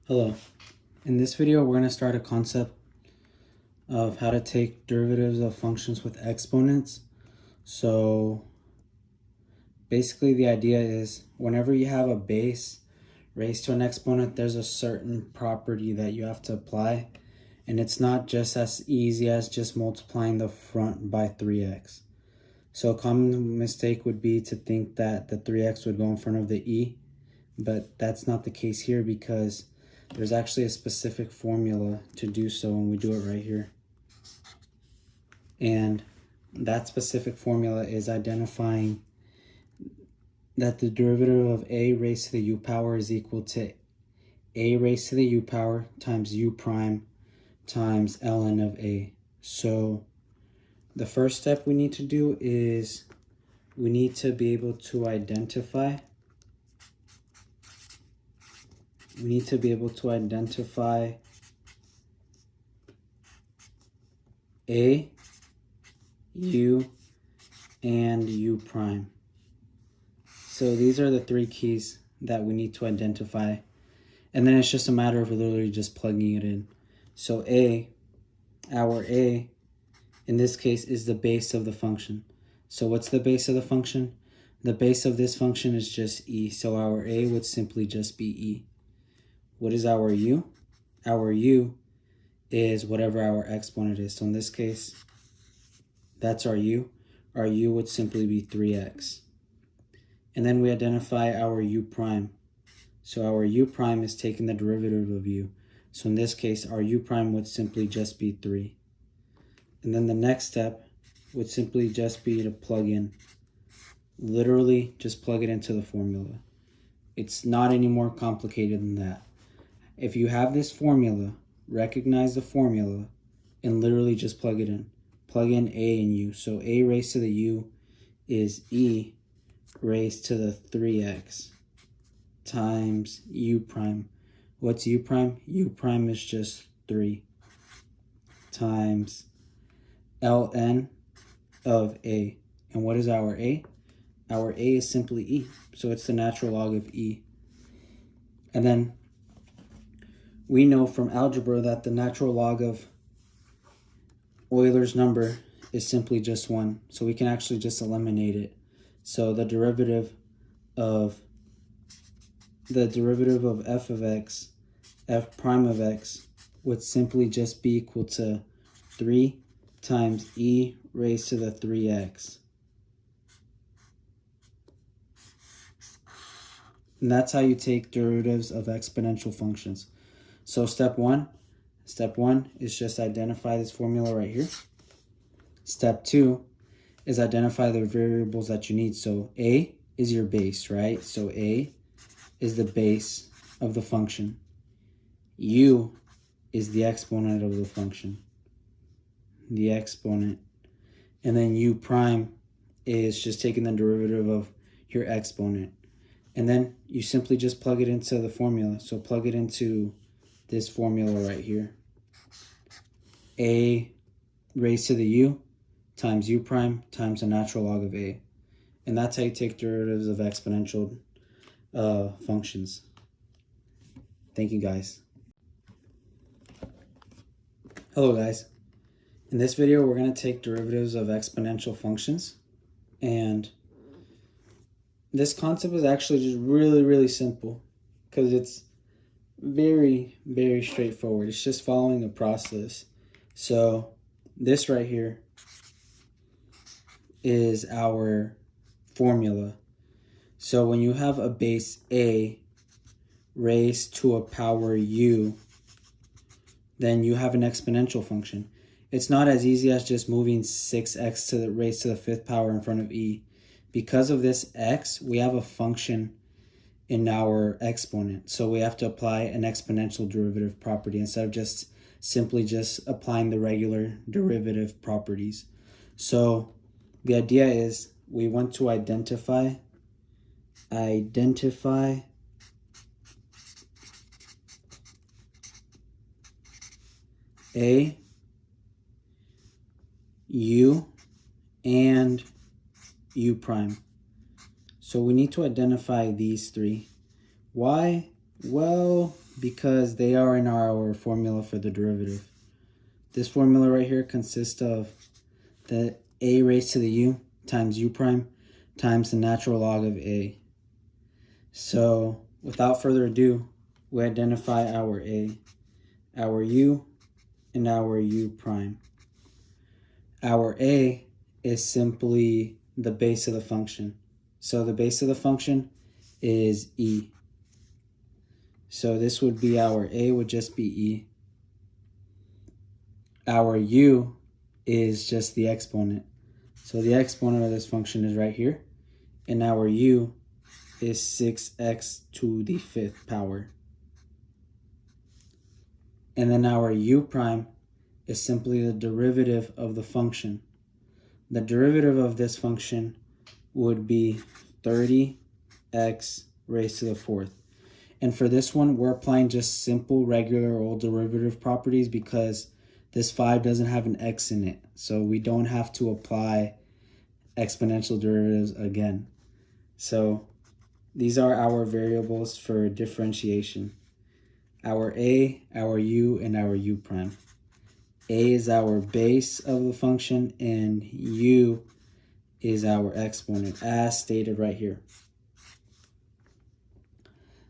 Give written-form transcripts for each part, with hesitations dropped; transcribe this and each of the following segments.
Hello. In this video, we're going to start a concept of how to take derivatives of functions with exponents. So basically the idea is whenever you have a base raised to an exponent, there's a certain property that you have to apply. And it's not just as easy as just multiplying the front by 3x. So a common mistake would be to think that the 3x would go in front of the e, but that's not the case here because there's actually a specific formula to do so, and we do it right here. And that specific formula is identifying that the derivative of a raised to the u power is equal to a raised to the u power times u prime times ln of a. So the first step we need to do is we need to be able to identify a, u, and u prime. So these are the three keys that we need to identify. And then it's just a matter of literally just plugging it in. So our a, in this case, is the base of the function. So what's the base of the function? The base of this function is just e. So our a would simply just be e. What is our u? Our u is whatever our exponent is. So in this case, that's our u. Our u would simply be 3x. And then we identify our u prime. So our u prime is taking the derivative of u. So in this case, our u prime would simply just be 3. And then the next step would simply just be to plug in. Literally just plug it into the formula. It's not any more complicated than that. If you have this formula, recognize the formula and literally just plug it in. Plug in a and u. So a raised to the u is e raised to the 3x times u prime. What's u prime? U prime is just 3 times ln of a. And what is our a? Our a is simply e. So it's the natural log of e. And then we know from algebra that the natural log of Euler's number is simply just 1. So we can actually just eliminate it. So the derivative of f of x, f prime of x, would simply just be equal to 3 times e raised to the 3x. And that's how you take derivatives of exponential functions. So step one is just identify this formula right here. Step 2 is identify the variables that you need. So a is your base, right? So a is the base of the function. U is the exponent of the function. The exponent. And then u prime is just taking the derivative of your exponent. And then you simply just plug it into the formula. So plug it into this formula right here. A raised to the u times u prime times the natural log of a. And that's how you take derivatives of exponential functions. Thank you, guys. Hello, guys. In this video, we're going to take derivatives of exponential functions. And this concept is actually just really simple because it's very straightforward. It's just following a process. So this right here is our formula. So when you have a base a raised to a power u, then you have an exponential function. It's not as easy as just moving 6x to the raised to the 5th power in front of e. Because of this x, we have a function in our exponent. So we have to apply an exponential derivative property instead of just simply applying the regular derivative properties. So the idea is we want to identify a, u, and u prime. So we need to identify these three. Why Well, because they are in our formula for the derivative. This formula right here consists of the a raised to the u times u prime times the natural log of a. So without further ado, we identify our a, our u, and our u prime. Our a is simply the base of the function. So the base of the function is e. So this would be our a would just be e. Our u is just the exponent. So the exponent of this function is right here. And our u is 6x to the 5th power. And then our u prime is simply the derivative of the function. The derivative of this function would be 30x raised to the 4th. And for this one, we're applying just simple, regular, old derivative properties because this 5 doesn't have an x in it. So we don't have to apply exponential derivatives again. So these are our variables for differentiation. Our a, our u, and our u prime. A is our base of the function, and u is our exponent, as stated right here.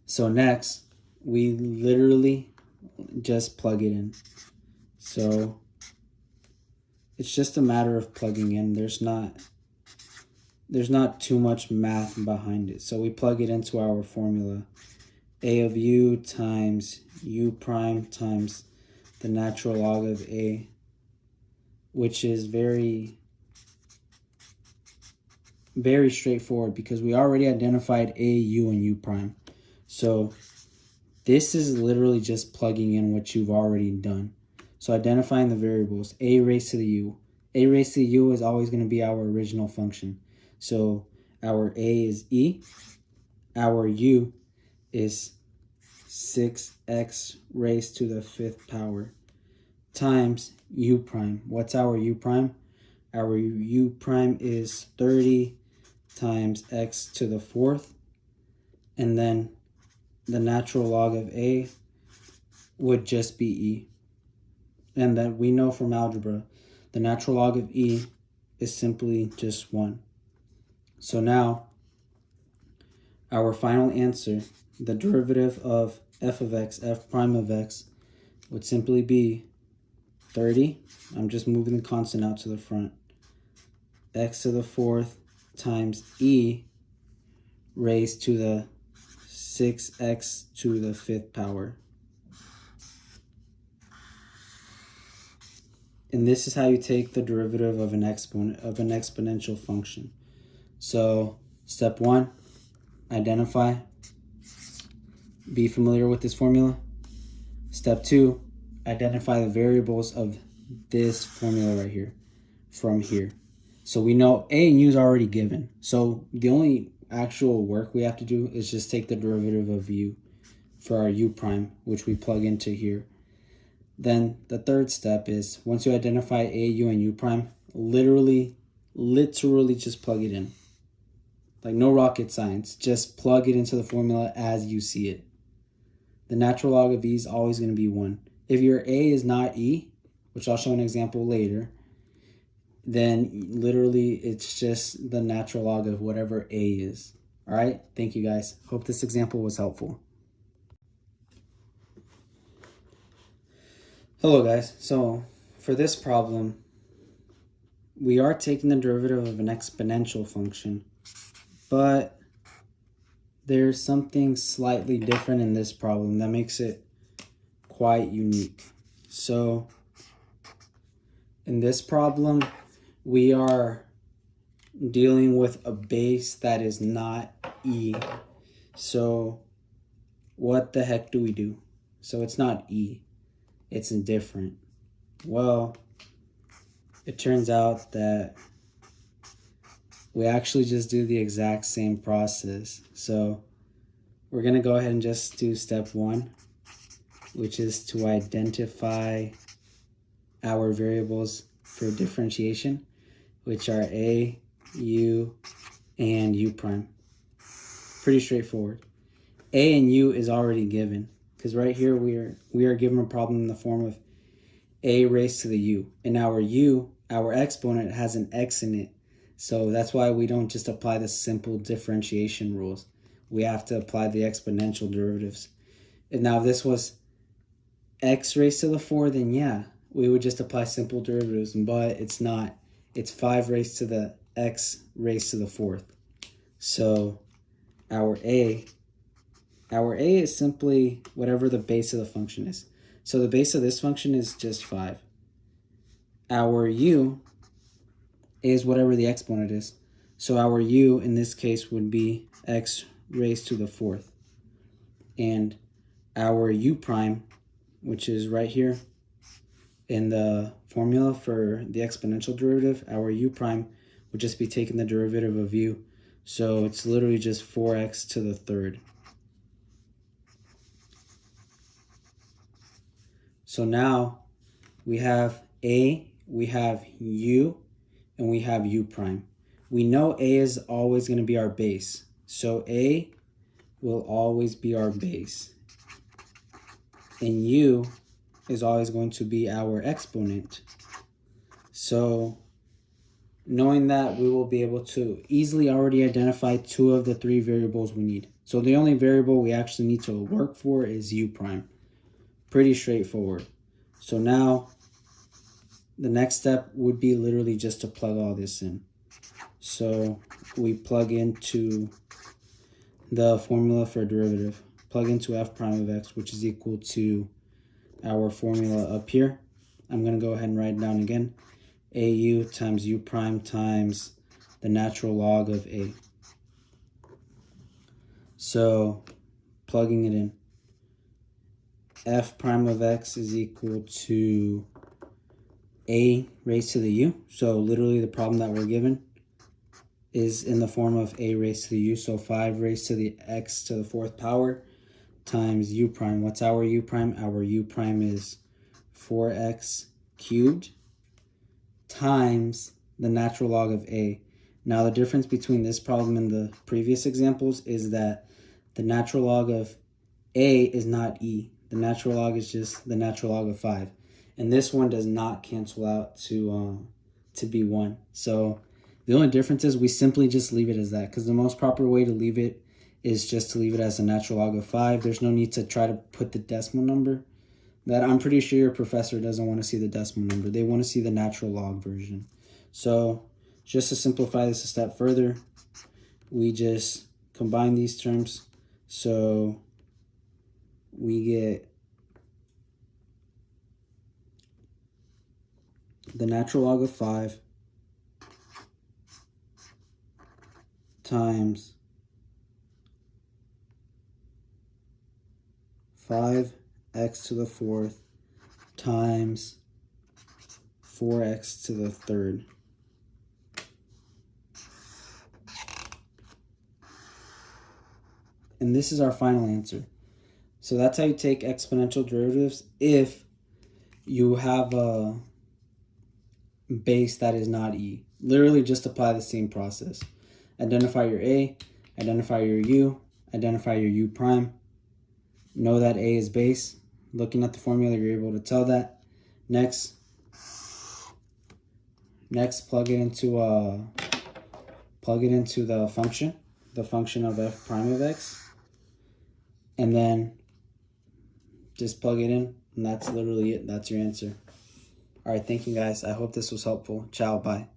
So next, we literally just plug it in. So it's just a matter of plugging in. There's not too much math behind it. So we plug it into our formula. A of u times u prime times the natural log of a, which is very straightforward because we already identified a, u, and u prime. So this is literally just plugging in what you've already done. So identifying the variables, a raised to the u. A raised to the u is always going to be our original function. So our a is e, our u is 6x raised to the 5th power times u prime. What's our u prime? Our u prime is 30 times x to the 4th, and then the natural log of a would just be e. And that we know from algebra, the natural log of e is simply just 1. So now, our final answer, the derivative of f of x, f prime of x, would simply be 30. I'm just moving the constant out to the front. X to the 4th times e raised to the 6x to the 5th power. And this is how you take the derivative of an exponential function. So step 1, identify. Be familiar with this formula. Step 2, identify the variables of this formula right here from here. So we know a and u is already given. So the only actual work we have to do is just take the derivative of u for our u prime, which we plug into here. Then the third step is, once you identify a, u, and u prime, literally just plug it in. Like no rocket science, just plug it into the formula as you see it. The natural log of e is always going to be 1. If your a is not e, which I'll show an example later, then literally it's just the natural log of whatever a is. All right, thank you guys. Hope this example was helpful. Hello guys, so for this problem, we are taking the derivative of an exponential function, but there's something slightly different in this problem that makes it quite unique. So in this problem, we are dealing with a base that is not e. So what the heck do we do? So it's not e. It's indifferent. Well, it turns out that we actually just do the exact same process. So we're going to go ahead and just do step 1, which is to identify our variables for differentiation, which are a, u, and u prime. Pretty straightforward. a and u is already given, because right here we are given a problem in the form of a raised to the u, and our exponent has an x in it, so that's why we don't just apply the simple differentiation rules. We have to apply the exponential derivatives. And now if this was x raised to the 4, then yeah, we would just apply simple derivatives, but it's not. It's 5 raised to the x raised to the 4th. So our a is simply whatever the base of the function is. So the base of this function is just 5. Our u is whatever the exponent is. So our u in this case would be x raised to the 4th. And our u prime, which is right here in the formula for the exponential derivative, our u prime would just be taking the derivative of u. So it's literally just 4x to the 3rd. So now we have a, we have u, and we have u prime. We know a is always going to be our base. So a will always be our base. And u is always going to be our exponent. So knowing that, we will be able to easily already identify 2 of the 3 variables we need. So the only variable we actually need to work for is u prime. Pretty straightforward. So now the next step would be literally just to plug all this in. So we plug into the formula for a derivative. Plug into f prime of x, which is equal to our formula up here. I'm going to go ahead and write it down again. AU times u prime times the natural log of a. So plugging it in, f prime of x is equal to a raised to the u. So literally the problem that we're given is in the form of a raised to the u. So 5 raised to the x to the 4th power times u prime. What's our u prime? Our u prime is 4x cubed times the natural log of a. Now the difference between this problem and the previous examples is that the natural log of a is not e. The natural log is just the natural log of 5. And this one does not cancel out to be 1. So the only difference is we simply just leave it as that, because the most proper way to leave it is just to leave it as a natural log of 5. There's no need to try to put the decimal number. That I'm pretty sure your professor doesn't want to see the decimal number. They want to see the natural log version. So just to simplify this a step further, we just combine these terms. So we get the natural log of 5 times 5x to the 4th times 4x to the 3rd. And this is our final answer. So that's how you take exponential derivatives if you have a base that is not e. Literally just apply the same process. Identify your a, identify your u, identify your u prime. Know that a is base. Looking at the formula, you're able to tell that. Next plug it into the function of f prime of x, and then just plug it in, and that's literally it. That's your answer. All right, thank you guys. I hope this was helpful. Ciao, bye.